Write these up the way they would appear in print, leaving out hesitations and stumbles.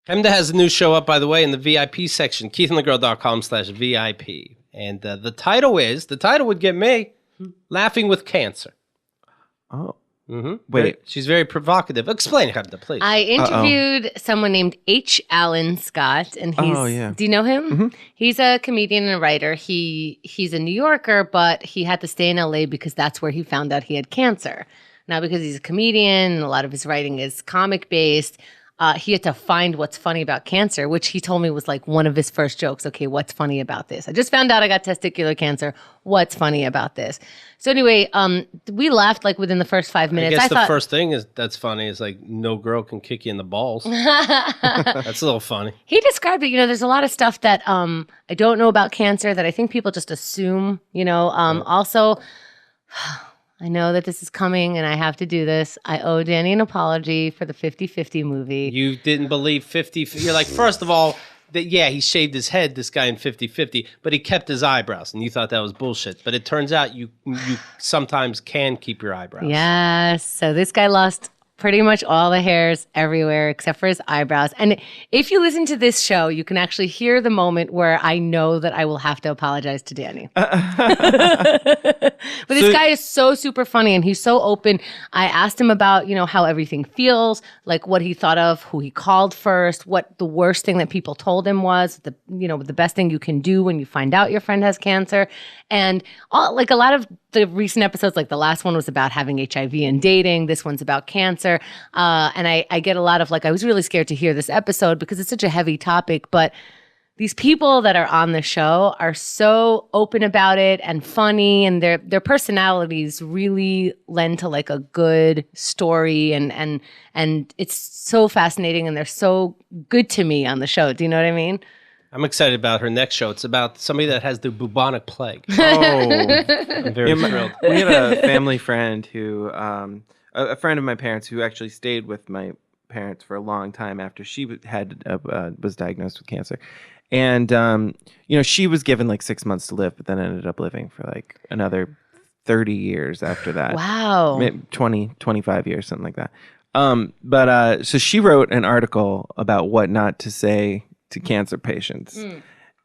Chemda has a new show up, by the way, in the VIP section, keithandthegirl.com/VIP. And the title would get me, Laughing with Cancer. Oh. Mm-hmm. Wait. She's very provocative. Explain, Chemda, please. I interviewed someone named H. Alan Scott, and he's. Oh, yeah. Do you know him? Mm-hmm. He's a comedian and a writer. He's a New Yorker, but he had to stay in LA because that's where he found out he had cancer. Now, because he's a comedian and a lot of his writing is comic based, he had to find what's funny about cancer, which he told me was like one of his first jokes. Okay, what's funny about this? I just found out I got testicular cancer. What's funny about this? So anyway, we laughed like within the first 5 minutes. I guess the first thing that's funny is like no girl can kick you in the balls. That's a little funny. He described it. There's a lot of stuff that I don't know about cancer that I think people just assume. Also, I know that this is coming and I have to do this. I owe Danny an apology for the 50-50 movie. You didn't believe 50. You're like, first of all, he shaved his head, this guy in 50-50, but he kept his eyebrows, and you thought that was bullshit. But it turns out you sometimes can keep your eyebrows. Yes. So this guy lost pretty much all the hairs everywhere except for his eyebrows. And if you listen to this show, you can actually hear the moment where I know that I will have to apologize to Danny. But this guy is so super funny and he's so open. I asked him about, how everything feels, like what he thought of, who he called first, what the worst thing that people told him was, the best thing you can do when you find out your friend has cancer. And a lot of the recent episodes, like the last one was about having HIV and dating. This one's about cancer. And I get a lot of I was really scared to hear this episode because it's such a heavy topic, but these people that are on the show are so open about it and funny, and their personalities really lend to a good story, and it's so fascinating, and they're so good to me on the show. Do you know what I mean? I'm excited about her next show. It's about somebody that has the bubonic plague. Oh. I'm very thrilled. We had a family friend who, a friend of my parents who actually stayed with my parents for a long time after she was diagnosed with cancer. And, she was given 6 months to live, but then ended up living for another 30 years after that. Wow. 20, 25 years, something like that. So she wrote an article about what not to say to cancer patients.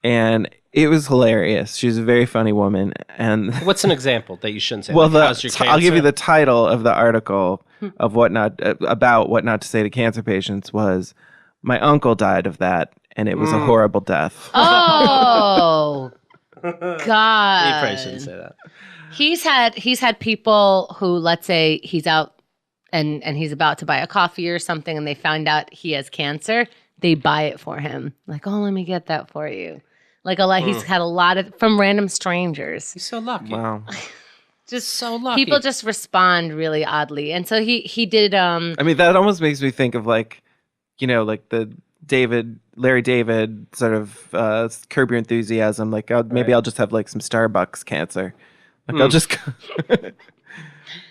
And it was hilarious. She's a very funny woman. And what's an example that you shouldn't say? Well, how's your cancer? I'll give you the title of the article of what not to say to cancer patients was, "My uncle died of that, and it was a horrible death." Oh, God! You probably shouldn't say that. He's had people who, let's say, he's out and he's about to buy a coffee or something, and they find out he has cancer. They buy it for him. Oh, let me get that for you. He's had a lot of from random strangers. He's so lucky. Wow. Just so lucky. People just respond really oddly. And so he did that almost makes me think of the Larry David sort of Curb Your Enthusiasm. Maybe I'll just have some Starbucks cancer. I'll just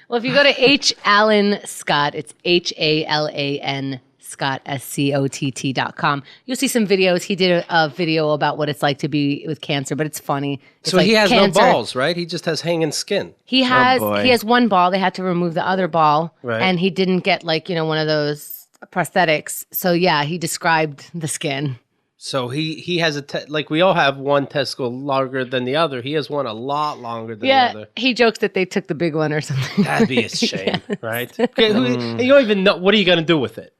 Well, if you go to H. Alan Scott, it's HALAN Scott, SCOTT.com. You'll see some videos. He did a video about what it's like to be with cancer, but it's funny. It's so he has cancer. no balls, right? He just has hanging skin. He has one ball. They had to remove the other ball, right. And he didn't get one of those prosthetics. So yeah, he described the skin. So he has we all have one testicle longer than the other. He has one a lot longer than the other. Yeah, he jokes that they took the big one or something. That'd be a shame, right? Okay, you don't even know what are you going to do with it.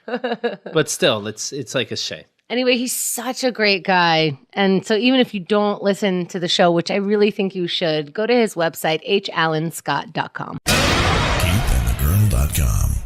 But still, it's a shame. Anyway, he's such a great guy. And so even if you don't listen to the show, which I really think you should, go to his website, halanscott.com. KeithAndTheGirl.com.